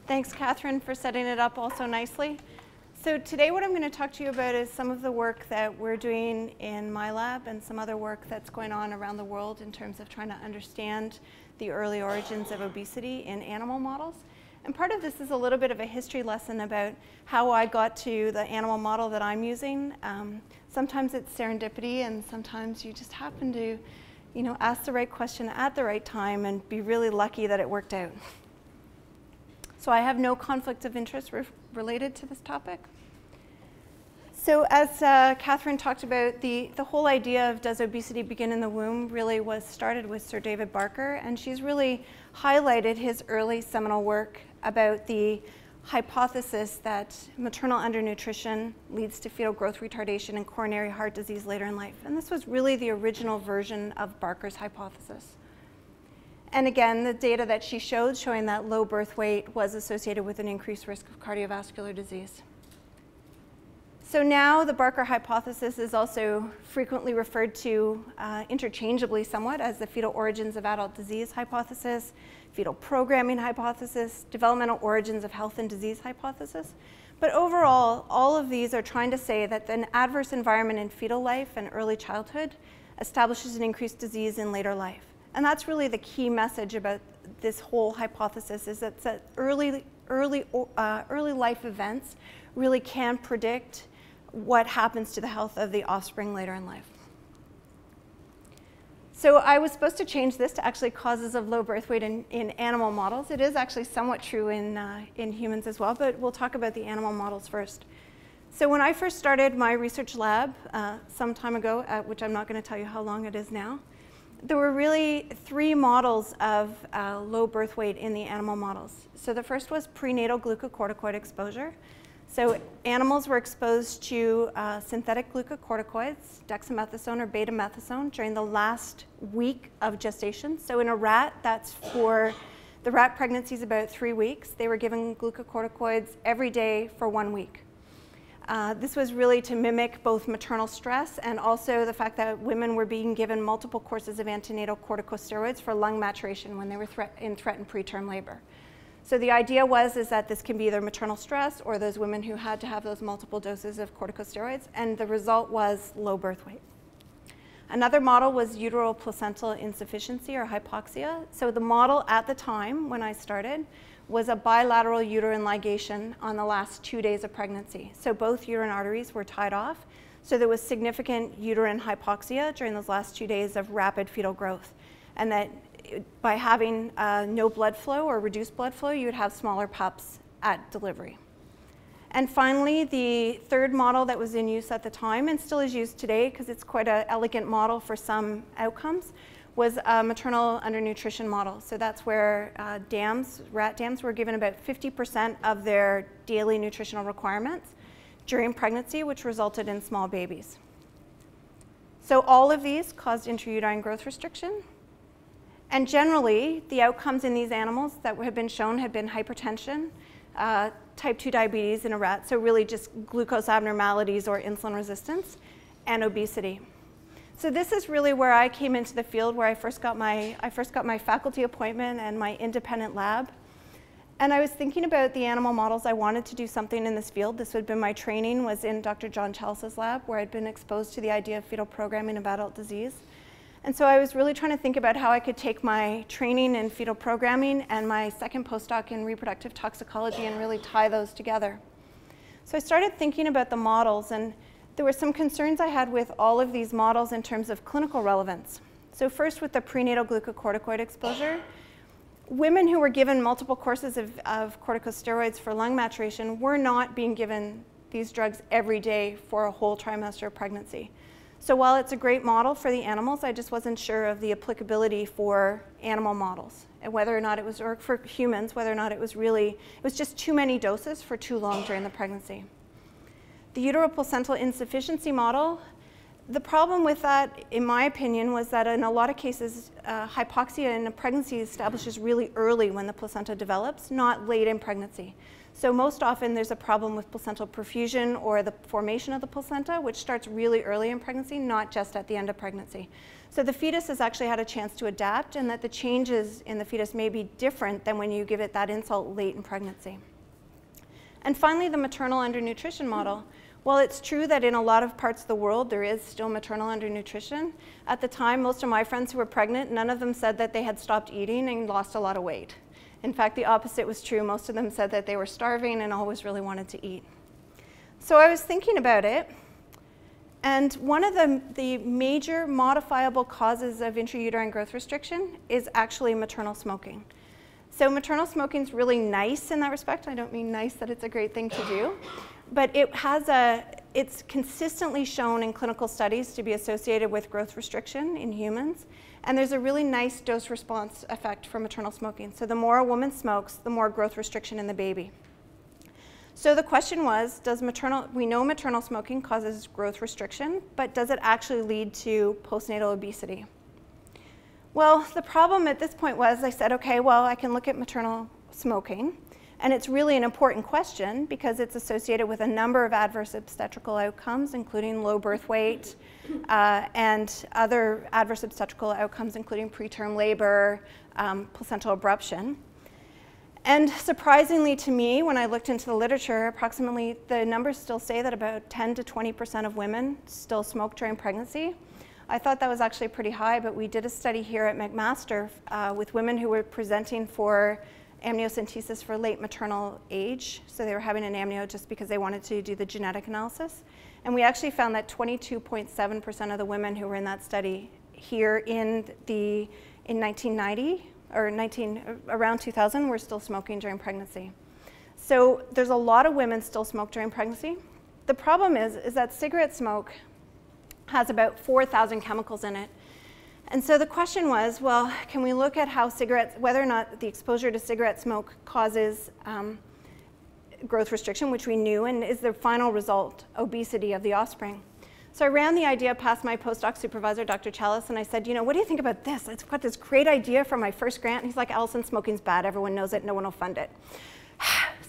Thanks, Catherine, for setting it up all so nicely. So today what I'm going to talk to you about is some of the work that we're doing in my lab and some other work that's going on around the world in terms of trying to understand the early origins of obesity in animal models. And part of this is a little bit of a history lesson about how I got to the animal model that I'm using. Sometimes it's serendipity, and sometimes you just happen to, ask the right question at the right time and be really lucky that it worked out. So I have no conflict of interest related to this topic. So as Catherine talked about, the whole idea of does obesity begin in the womb really was started with Sir David Barker, and she's really highlighted his early seminal work about the hypothesis that maternal undernutrition leads to fetal growth retardation and coronary heart disease later in life. And this was really the original version of Barker's hypothesis. And again, the data that she showed showing that low birth weight was associated with an increased risk of cardiovascular disease. So now the Barker hypothesis is also frequently referred to interchangeably somewhat as the fetal origins of adult disease hypothesis, fetal programming hypothesis, developmental origins of health and disease hypothesis. But overall, all of these are trying to say that an adverse environment in fetal life and early childhood establishes an increased disease in later life. And that's really the key message about this whole hypothesis, is that early life events really can predict what happens to the health of the offspring later in life. So I was supposed to change this to actually causes of low birth weight in animal models. It is actually somewhat true in humans as well, but we'll talk about the animal models first. So when I first started my research lab some time ago, which I'm not going to tell you how long it is now, there were really three models of low birth weight in the animal models. So the first was prenatal glucocorticoid exposure. So animals were exposed to synthetic glucocorticoids, dexamethasone or betamethasone, during the last week of gestation. So in a rat, that's for the rat pregnancy is about 3 weeks. They were given glucocorticoids every day for 1 week. This was really to mimic both maternal stress and also the fact that women were being given multiple courses of antenatal corticosteroids for lung maturation when they were in threatened preterm labor. So the idea was that this can be either maternal stress or those women who had to have those multiple doses of corticosteroids, and the result was low birth weight. Another model was uteral placental insufficiency or hypoxia. So the model at the time when I started was a bilateral uterine ligation on the last 2 days of pregnancy. So both uterine arteries were tied off. So there was significant uterine hypoxia during those last 2 days of rapid fetal growth. And that by having no blood flow or reduced blood flow, you would have smaller pups at delivery. And finally, the third model that was in use at the time and still is used today because it's quite an elegant model for some outcomes, was a maternal undernutrition model. So that's where rat dams were given about 50% of their daily nutritional requirements during pregnancy, which resulted in small babies. So all of these caused intrauterine growth restriction. And generally, the outcomes in these animals that have been shown have been hypertension, type 2 diabetes in a rat, so really just glucose abnormalities or insulin resistance, and obesity. So this is really where I came into the field, where I first got my faculty appointment and my independent lab. And I was thinking about the animal models. I wanted to do something in this field. This would have been my training was in Dr. John Challis's lab, where I'd been exposed to the idea of fetal programming of adult disease. And so I was really trying to think about how I could take my training in fetal programming and my second postdoc in reproductive toxicology and really tie those together. So I started thinking about the models, and there were some concerns I had with all of these models in terms of clinical relevance. So first, with the prenatal glucocorticoid exposure, women who were given multiple courses of corticosteroids for lung maturation were not being given these drugs every day for a whole trimester of pregnancy. So while it's a great model for the animals, I just wasn't sure of the applicability for animal models and whether or not it was, or for humans, whether or not it was just too many doses for too long during the pregnancy. The uteral placental insufficiency model, the problem with that, in my opinion, was that in a lot of cases, hypoxia in a pregnancy establishes really early when the placenta develops, not late in pregnancy. So most often there's a problem with placental perfusion or the formation of the placenta, which starts really early in pregnancy, not just at the end of pregnancy. So the fetus has actually had a chance to adapt, and that the changes in the fetus may be different than when you give it that insult late in pregnancy. And finally, the maternal undernutrition model. While it's true that in a lot of parts of the world there is still maternal undernutrition, at the time most of my friends who were pregnant, none of them said that they had stopped eating and lost a lot of weight. In fact, the opposite was true. Most of them said that they were starving and always really wanted to eat. So I was thinking about it, and one of the major modifiable causes of intrauterine growth restriction is actually maternal smoking. So maternal smoking is really nice in that respect. I don't mean nice that it's a great thing to do, but it's consistently shown in clinical studies to be associated with growth restriction in humans. And there's a really nice dose-response effect for maternal smoking. So the more a woman smokes, the more growth restriction in the baby. So the question was, we know maternal smoking causes growth restriction, but does it actually lead to postnatal obesity? Well, the problem at this point was I said, okay, well, I can look at maternal smoking, and it's really an important question because it's associated with a number of adverse obstetrical outcomes, including low birth weight and other adverse obstetrical outcomes, including preterm labor, placental abruption. And surprisingly to me, when I looked into the literature, approximately the numbers still say that about 10 to 20% of women still smoke during pregnancy. I thought that was actually pretty high, but we did a study here at McMaster with women who were presenting for amniocentesis for late maternal age. So they were having an amnio just because they wanted to do the genetic analysis. And we actually found that 22.7% of the women who were in that study here in 1990 or around 2000 were still smoking during pregnancy. So there's a lot of women still smoke during pregnancy. The problem is that cigarette smoke has about 4,000 chemicals in it. And so the question was, well, can we look at how whether or not the exposure to cigarette smoke causes growth restriction, which we knew, and is the final result obesity of the offspring? So I ran the idea past my postdoc supervisor, Dr. Chalice, and I said, what do you think about this? I've got this great idea for my first grant. And he's like, Alison, smoking's bad. Everyone knows it. No one will fund it.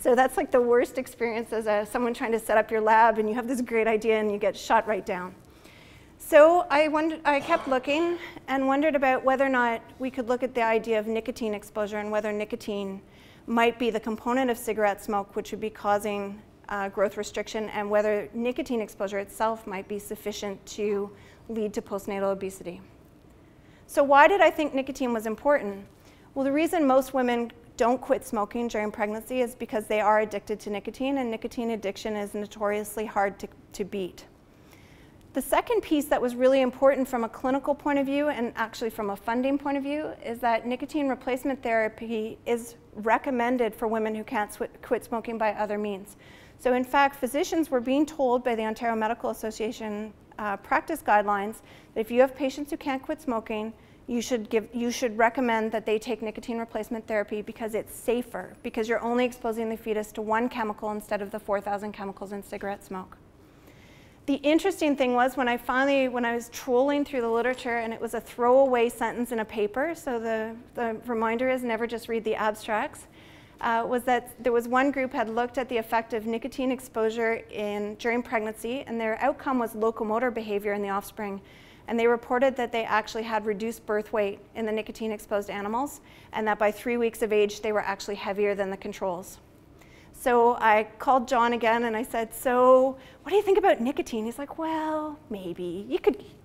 So that's like the worst experience as someone trying to set up your lab, and you have this great idea, and you get shot right down. So I kept looking and wondered about whether or not we could look at the idea of nicotine exposure and whether nicotine might be the component of cigarette smoke which would be causing growth restriction, and whether nicotine exposure itself might be sufficient to lead to postnatal obesity. So why did I think nicotine was important? Well, the reason most women don't quit smoking during pregnancy is because they are addicted to nicotine, and nicotine addiction is notoriously hard to beat. The second piece that was really important from a clinical point of view, and actually from a funding point of view, is that nicotine replacement therapy is recommended for women who can't quit smoking by other means. So in fact, physicians were being told by the Ontario Medical Association practice guidelines that if you have patients who can't quit smoking, you should recommend that they take nicotine replacement therapy because it's safer, because you're only exposing the fetus to one chemical instead of the 4,000 chemicals in cigarette smoke. The interesting thing was when I was trolling through the literature, and it was a throwaway sentence in a paper, so the reminder is never just read the abstracts, was that there was one group had looked at the effect of nicotine exposure during pregnancy, and their outcome was locomotor behavior in the offspring. And they reported that they actually had reduced birth weight in the nicotine-exposed animals, and that by 3 weeks of age, they were actually heavier than the controls. So I called John again and I said, so what do you think about nicotine? He's like, well, maybe.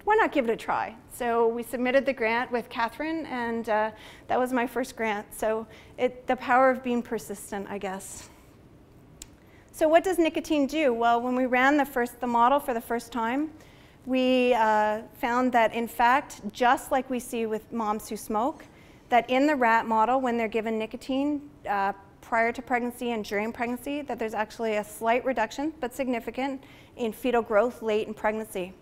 Why not give it a try? So we submitted the grant with Catherine, and that was my first grant. So the power of being persistent, I guess. So what does nicotine do? Well, when we ran the model for the first time, we found that, in fact, just like we see with moms who smoke, that in the rat model, when they're given nicotine prior to pregnancy and during pregnancy, that there's actually a slight reduction, but significant, in fetal growth late in pregnancy.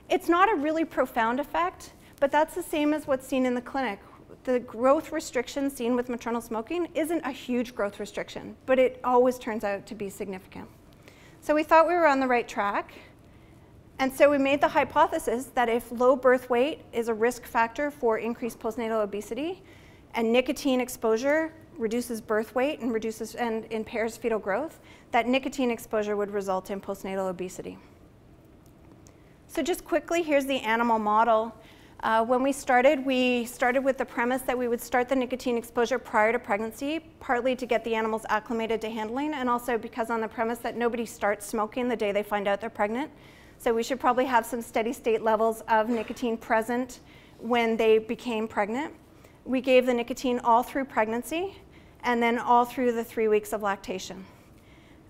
It's not a really profound effect, but that's the same as what's seen in the clinic. The growth restriction seen with maternal smoking isn't a huge growth restriction, but it always turns out to be significant. So we thought we were on the right track. And so we made the hypothesis that if low birth weight is a risk factor for increased postnatal obesity, and nicotine exposure reduces birth weight and impairs fetal growth, that nicotine exposure would result in postnatal obesity. So just quickly, here's the animal model. When we started with the premise that we would start the nicotine exposure prior to pregnancy, partly to get the animals acclimated to handling, and also because on the premise that nobody starts smoking the day they find out they're pregnant. So we should probably have some steady state levels of nicotine present when they became pregnant. We gave the nicotine all through pregnancy and then all through the 3 weeks of lactation.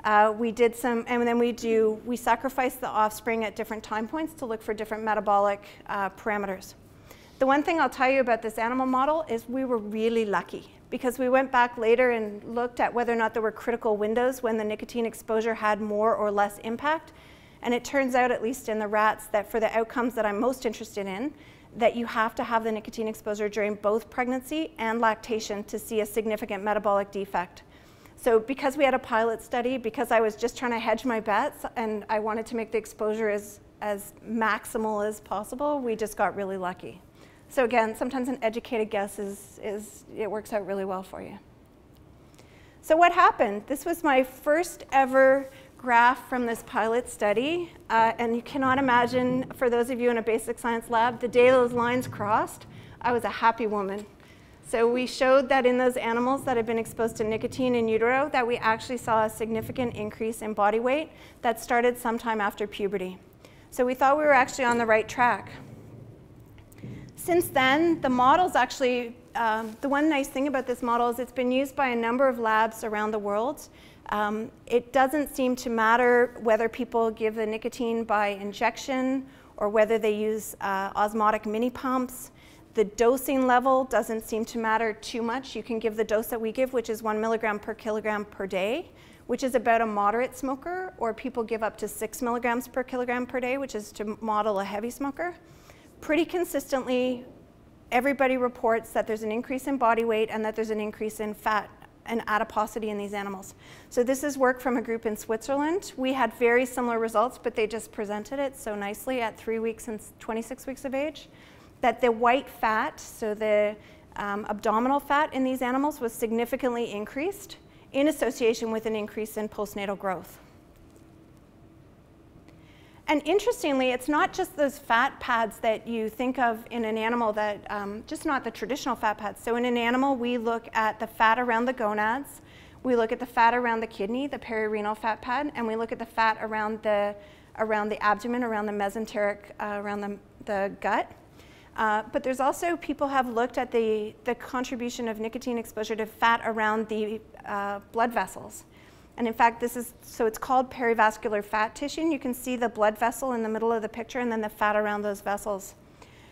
We sacrifice the offspring at different time points to look for different metabolic parameters. The one thing I'll tell you about this animal model is we were really lucky because we went back later and looked at whether or not there were critical windows when the nicotine exposure had more or less impact. And it turns out, at least in the rats, that for the outcomes that I'm most interested in, that you have to have the nicotine exposure during both pregnancy and lactation to see a significant metabolic defect. So because we had a pilot study, because I was just trying to hedge my bets and I wanted to make the exposure as maximal as possible, we just got really lucky. So again, sometimes an educated guess it works out really well for you. So what happened? This was my first ever graph from this pilot study, and you cannot imagine, for those of you in a basic science lab, the day those lines crossed, I was a happy woman. So we showed that in those animals that had been exposed to nicotine in utero, that we actually saw a significant increase in body weight that started sometime after puberty. So we thought we were actually on the right track. Since then, the model's actually, the one nice thing about this model is it's been used by a number of labs around the world. It doesn't seem to matter whether people give the nicotine by injection or whether they use osmotic mini pumps. The dosing level doesn't seem to matter too much. You can give the dose that we give, which is 1 milligram per kilogram per day, which is about a moderate smoker, or people give up to 6 milligrams per kilogram per day, which is to model a heavy smoker. Pretty consistently, everybody reports that there's an increase in body weight and that there's an increase in fat and adiposity in these animals. So this is work from a group in Switzerland. We had very similar results, but they just presented it so nicely at 3 weeks and 26 weeks of age, that the white fat, so the abdominal fat in these animals, was significantly increased in association with an increase in postnatal growth. And interestingly, it's not just those fat pads that you think of in an animal that, just not the traditional fat pads. So in an animal, we look at the fat around the gonads, we look at the fat around the kidney, the perirenal fat pad, and we look at the fat around the abdomen, around the mesenteric, around the gut. But there's also, people have looked at the contribution of nicotine exposure to fat around the blood vessels. And in fact, so it's called perivascular fat tissue, and you can see the blood vessel in the middle of the picture and then the fat around those vessels.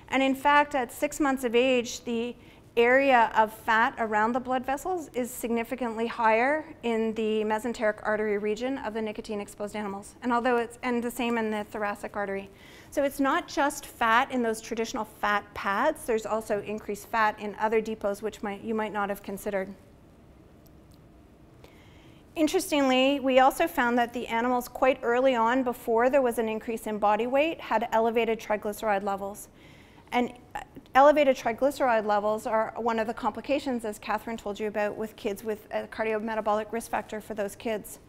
And in fact, at 6 months of age, the area of fat around the blood vessels is significantly higher in the mesenteric artery region of the nicotine-exposed animals, and the same in the thoracic artery. So it's not just fat in those traditional fat pads, there's also increased fat in other depots which you might not have considered. Interestingly, we also found that the animals quite early on, before there was an increase in body weight, had elevated triglyceride levels. And elevated triglyceride levels are one of the complications, as Catherine told you about, with kids with a cardiometabolic risk factor for those kids.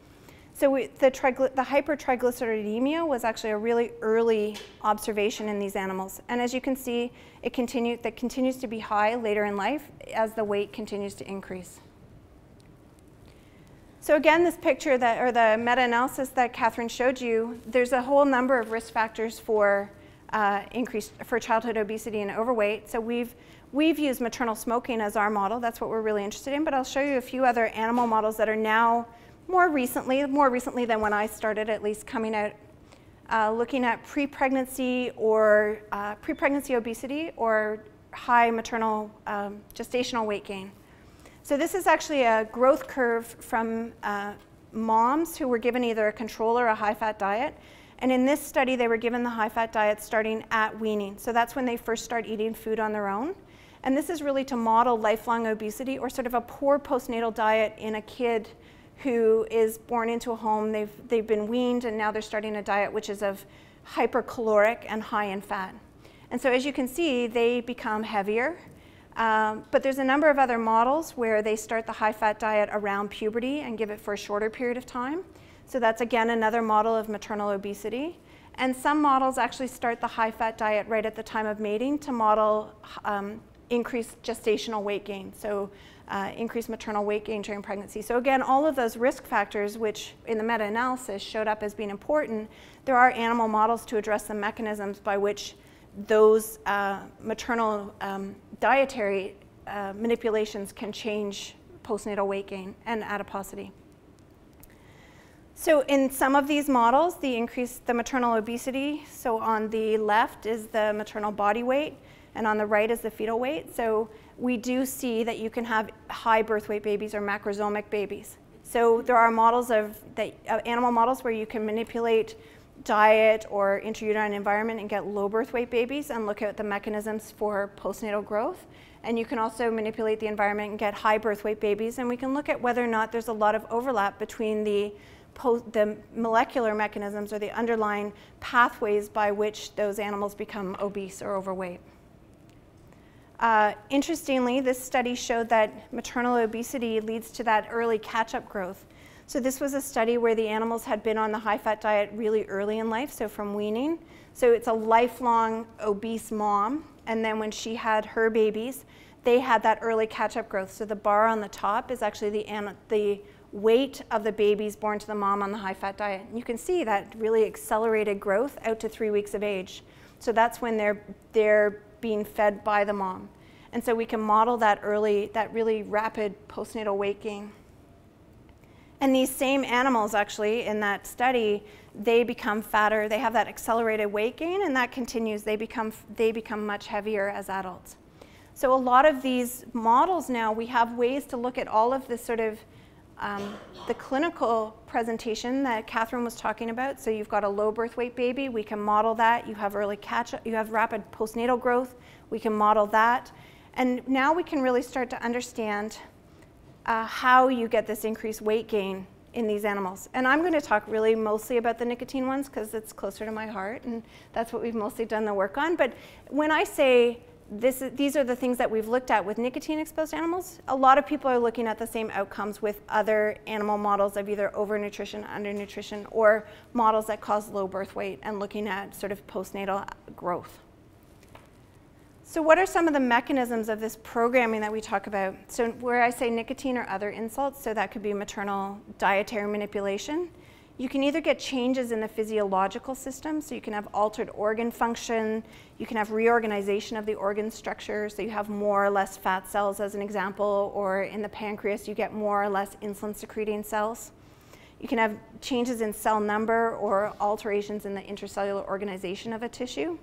So the hypertriglyceridemia was actually a really early observation in these animals. And as you can see, that continues to be high later in life as the weight continues to increase. So again, this picture or the meta-analysis that Catherine showed you, there's a whole number of risk factors for childhood obesity and overweight. So we've used maternal smoking as our model. That's what we're really interested in. But I'll show you a few other animal models that are now more recently than when I started, at least, coming out, looking at pre-pregnancy or pre-pregnancy obesity or high maternal gestational weight gain. So this is actually a growth curve from moms who were given either a control or a high-fat diet. And in this study, they were given the high-fat diet starting at weaning. So that's when they first start eating food on their own. And this is really to model lifelong obesity, or sort of a poor postnatal diet in a kid who is born into a home. They've been weaned, and now they're starting a diet which is of hypercaloric and high in fat. And so as you can see, they become heavier. But there's a number of other models where they start the high-fat diet around puberty and give it for a shorter period of time. So that's, again, another model of maternal obesity. And some models actually start the high-fat diet right at the time of mating to model increased gestational weight gain, so increased maternal weight gain during pregnancy. So again, all of those risk factors, which in the meta-analysis showed up as being important, there are animal models to address the mechanisms by which those maternal dietary manipulations can change postnatal weight gain and adiposity. So in some of these models, the maternal obesity, so on the left is the maternal body weight, and on the right is the fetal weight. So we do see that you can have high birth weight babies or macrosomic babies. So there are models animal models where you can manipulate diet or intrauterine environment and get low birth weight babies and look at the mechanisms for postnatal growth. And you can also manipulate the environment and get high birth weight babies, and we can look at whether or not there's a lot of overlap between the molecular mechanisms or the underlying pathways by which those animals become obese or overweight. Interestingly, this study showed that maternal obesity leads to that early catch-up growth. So this was a study where the animals had been on the high-fat diet really early in life, so from weaning. So it's a lifelong obese mom, and then when she had her babies, they had that early catch-up growth. So the bar on the top is actually the weight of the babies born to the mom on the high-fat diet. And you can see that really accelerated growth out to 3 weeks of age. So that's when they're being fed by the mom. And so we can model that really rapid postnatal weight gain. And these same animals actually in that study, they become fatter, they have that accelerated weight gain, and that continues. They become much heavier as adults. So a lot of these models now, we have ways to look at all of this sort of the clinical presentation that Catherine was talking about. So you've got a low birth weight baby, we can model that. You have early catch-up, you have rapid postnatal growth, we can model that. And now we can really start to understand how you get this increased weight gain in these animals. And I'm going to talk really mostly about the nicotine ones because it's closer to my heart, and that's what we've mostly done the work on. But when I say these are the things that we've looked at with nicotine-exposed animals, a lot of people are looking at the same outcomes with other animal models of either overnutrition, undernutrition, or models that cause low birth weight and looking at sort of postnatal growth. So what are some of the mechanisms of this programming that we talk about? So where I say nicotine or other insults, so that could be maternal dietary manipulation. You can either get changes in the physiological system, so you can have altered organ function, you can have reorganization of the organ structure, so you have more or less fat cells as an example, or in the pancreas you get more or less insulin secreting cells. You can have changes in cell number or alterations in the intracellular organization of a tissue.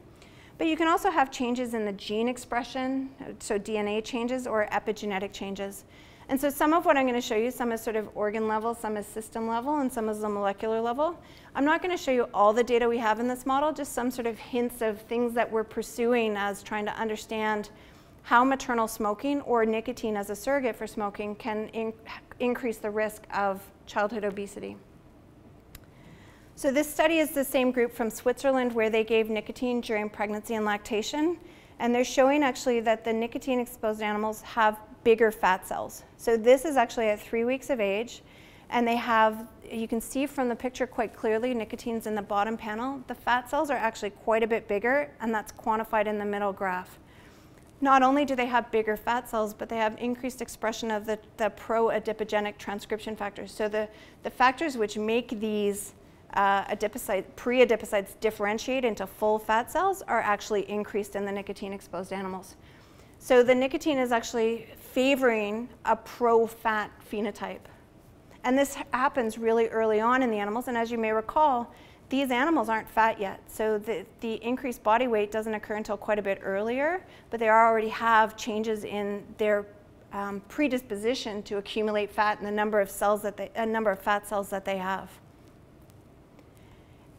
But you can also have changes in the gene expression, so DNA changes or epigenetic changes. And so some of what I'm going to show you, some is sort of organ level, some is system level, and some is the molecular level. I'm not going to show you all the data we have in this model, just some sort of hints of things that we're pursuing as trying to understand how maternal smoking or nicotine as a surrogate for smoking can increase the risk of childhood obesity. So this study is the same group from Switzerland where they gave nicotine during pregnancy and lactation. And they're showing actually that the nicotine-exposed animals have bigger fat cells. So this is actually at 3 weeks of age. And they have, you can see from the picture quite clearly, nicotine's in the bottom panel. The fat cells are actually quite a bit bigger, and that's quantified in the middle graph. Not only do they have bigger fat cells, but they have increased expression of the pro-adipogenic transcription factors. So the factors which make these pre-adipocytes differentiate into full fat cells are actually increased in the nicotine-exposed animals. So the nicotine is actually favoring a pro-fat phenotype. And this happens really early on in the animals, and as you may recall, these animals aren't fat yet. So the increased body weight doesn't occur until quite a bit earlier, but they already have changes in their predisposition to accumulate fat and the number of fat cells that they have.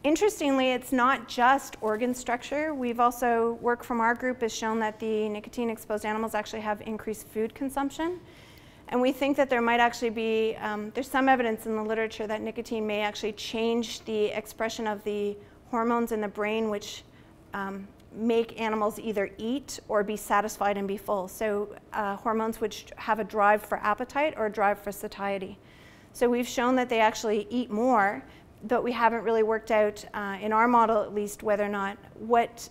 Interestingly, it's not just organ structure. We've also, work from our group has shown that the nicotine-exposed animals actually have increased food consumption. And we think that there might actually be, there's some evidence in the literature that nicotine may actually change the expression of the hormones in the brain which make animals either eat or be satisfied and be full. So hormones which have a drive for appetite or a drive for satiety. So we've shown that they actually eat more but we haven't really worked out, in our model at least, whether or not what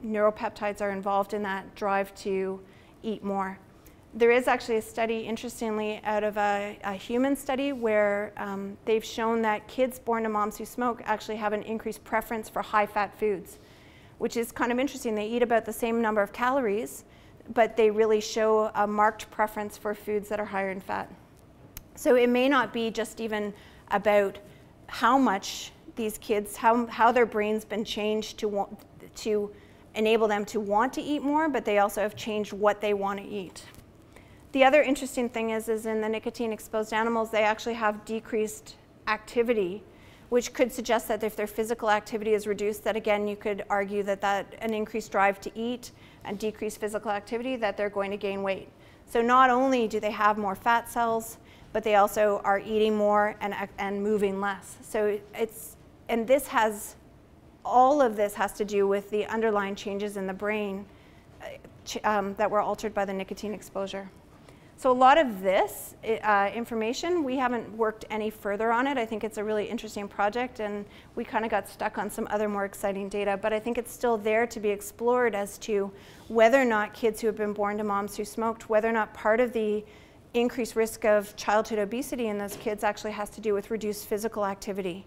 neuropeptides are involved in that drive to eat more. There is actually a study, interestingly, out of a human study where they've shown that kids born to moms who smoke actually have an increased preference for high-fat foods, which is kind of interesting. They eat about the same number of calories, but they really show a marked preference for foods that are higher in fat. So it may not be just even about how much these kids, how their brain's been changed to enable them to want to eat more, but they also have changed what they want to eat. The other interesting thing is in the nicotine-exposed animals, they actually have decreased activity, which could suggest that if their physical activity is reduced, that again, you could argue that an increased drive to eat and decreased physical activity, that they're going to gain weight. So not only do they have more fat cells, but they also are eating more and moving less. So all of this has to do with the underlying changes in the brain that were altered by the nicotine exposure. So a lot of this information, we haven't worked any further on it. I think it's a really interesting project, and we kind of got stuck on some other more exciting data, but I think it's still there to be explored as to whether or not kids who have been born to moms who smoked, whether or not part of the increased risk of childhood obesity in those kids actually has to do with reduced physical activity,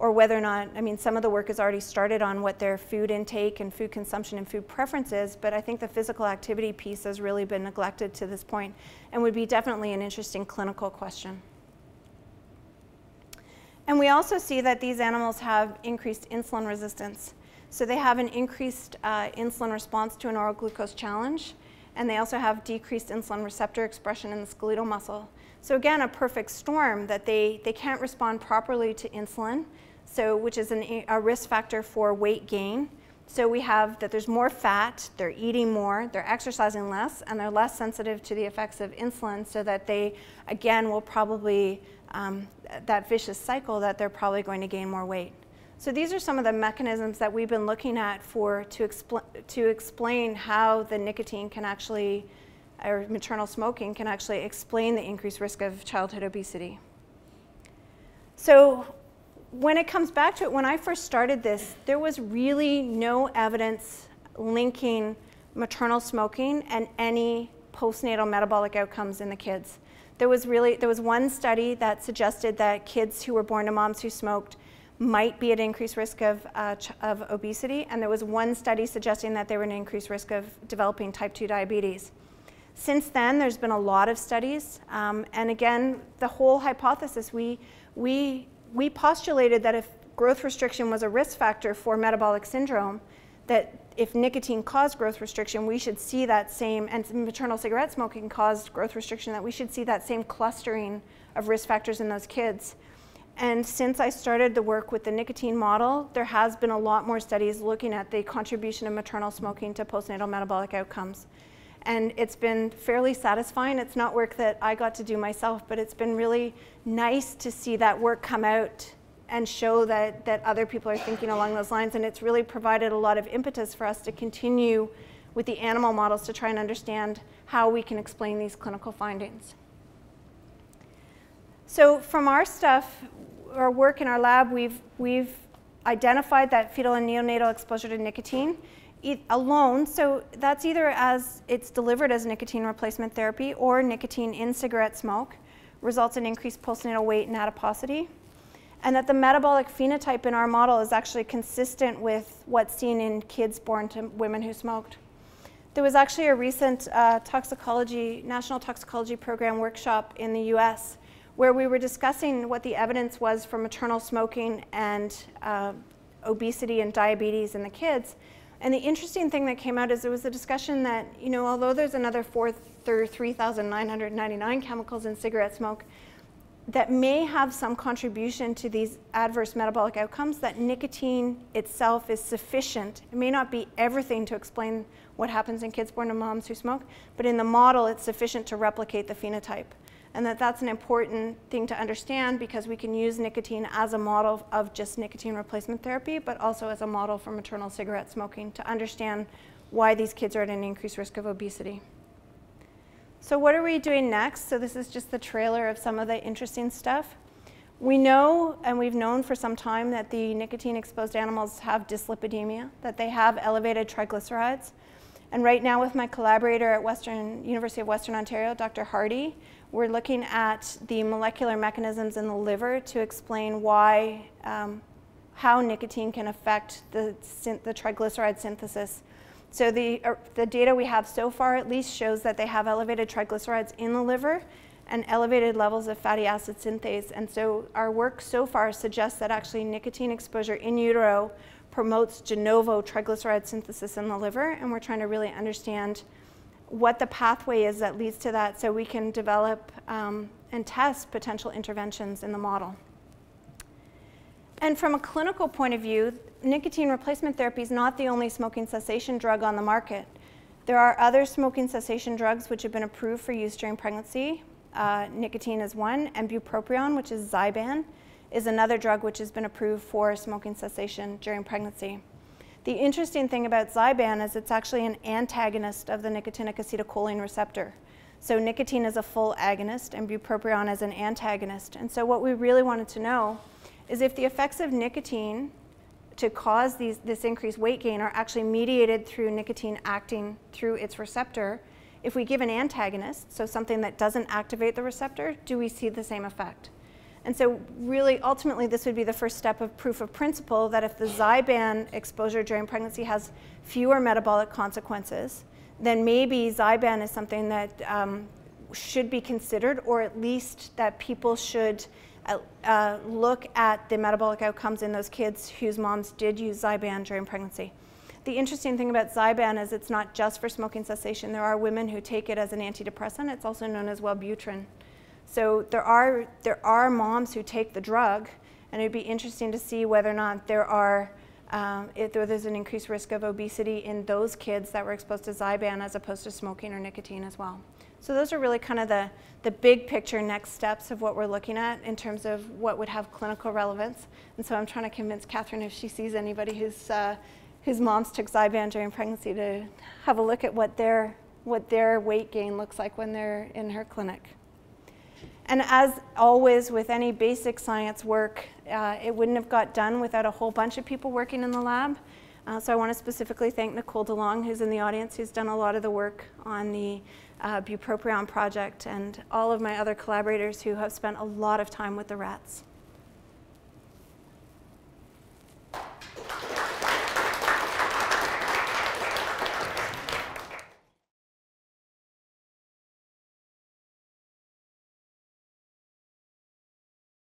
or whether or not, I mean, some of the work has already started on what their food intake and food consumption and food preference is, but I think the physical activity piece has really been neglected to this point and would be definitely an interesting clinical question. And we also see that these animals have increased insulin resistance. So they have an increased insulin response to an oral glucose challenge, and they also have decreased insulin receptor expression in the skeletal muscle. So again, a perfect storm that they can't respond properly to insulin, so which is a risk factor for weight gain. So we have that there's more fat, they're eating more, they're exercising less, and they're less sensitive to the effects of insulin, so that they, again, will probably, that vicious cycle that they're probably going to gain more weight. So these are some of the mechanisms that we've been looking at to explain how the nicotine can actually, or maternal smoking can actually explain the increased risk of childhood obesity. So when it comes back to it, when I first started this, there was really no evidence linking maternal smoking and any postnatal metabolic outcomes in the kids. There was one study that suggested that kids who were born to moms who smoked might be at increased risk of obesity, and there was one study suggesting that they were at increased risk of developing type 2 diabetes. Since then, there's been a lot of studies, and again, the whole hypothesis, we postulated that if growth restriction was a risk factor for metabolic syndrome, that if nicotine caused growth restriction, we should see that same, and maternal cigarette smoking caused growth restriction, that we should see that same clustering of risk factors in those kids. And since I started the work with the nicotine model, there has been a lot more studies looking at the contribution of maternal smoking to postnatal metabolic outcomes. And it's been fairly satisfying. It's not work that I got to do myself, but it's been really nice to see that work come out and show that other people are thinking along those lines. And it's really provided a lot of impetus for us to continue with the animal models to try and understand how we can explain these clinical findings. So from our stuff, our work in our lab, we've identified that fetal and neonatal exposure to nicotine alone, so that's either as it's delivered as nicotine replacement therapy or nicotine in cigarette smoke, results in increased postnatal weight and adiposity, and that the metabolic phenotype in our model is actually consistent with what's seen in kids born to women who smoked. There was actually a recent National Toxicology Program workshop in the US where we were discussing what the evidence was for maternal smoking and obesity and diabetes in the kids. And the interesting thing that came out is there was a discussion that, you know, although there's another 3,999 chemicals in cigarette smoke that may have some contribution to these adverse metabolic outcomes, that nicotine itself is sufficient. It may not be everything to explain what happens in kids born to moms who smoke, but in the model it's sufficient to replicate the phenotype. And that's an important thing to understand, because we can use nicotine as a model of just nicotine replacement therapy, but also as a model for maternal cigarette smoking to understand why these kids are at an increased risk of obesity. So what are we doing next? So this is just the trailer of some of the interesting stuff. We know, and we've known for some time, that the nicotine-exposed animals have dyslipidemia, that they have elevated triglycerides. And right now with my collaborator at University of Western Ontario, Dr. Hardy, we're looking at the molecular mechanisms in the liver to explain why, how nicotine can affect the triglyceride synthesis. So the data we have so far at least shows that they have elevated triglycerides in the liver and elevated levels of fatty acid synthase. And so our work so far suggests that actually nicotine exposure in utero promotes de novo triglyceride synthesis in the liver, and we're trying to really understand what the pathway is that leads to that so we can develop and test potential interventions in the model. And from a clinical point of view, nicotine replacement therapy is not the only smoking cessation drug on the market. There are other smoking cessation drugs which have been approved for use during pregnancy. Nicotine is one, and bupropion, which is Zyban, is another drug which has been approved for smoking cessation during pregnancy. The interesting thing about Zyban is it's actually an antagonist of the nicotinic acetylcholine receptor. So nicotine is a full agonist and bupropion is an antagonist. And so what we really wanted to know is if the effects of nicotine to cause this increased weight gain are actually mediated through nicotine acting through its receptor. If we give an antagonist, so something that doesn't activate the receptor, do we see the same effect? And so really, ultimately, this would be the first step of proof of principle that if the Zyban exposure during pregnancy has fewer metabolic consequences, then maybe Zyban is something that should be considered, or at least that people should look at the metabolic outcomes in those kids whose moms did use Zyban during pregnancy. The interesting thing about Zyban is it's not just for smoking cessation. There are women who take it as an antidepressant. It's also known as Wellbutrin. So there are moms who take the drug, and it'd be interesting to see whether or not there's an increased risk of obesity in those kids that were exposed to Zyban as opposed to smoking or nicotine as well. So those are really kind of the big picture next steps of what we're looking at in terms of what would have clinical relevance. And so I'm trying to convince Catherine, if she sees anybody whose moms took Zyban during pregnancy, to have a look at what their weight gain looks like when they're in her clinic. And as always with any basic science work, it wouldn't have got done without a whole bunch of people working in the lab. So I want to specifically thank Nicole DeLong, who's in the audience, who's done a lot of the work on the bupropion project, and all of my other collaborators who have spent a lot of time with the rats.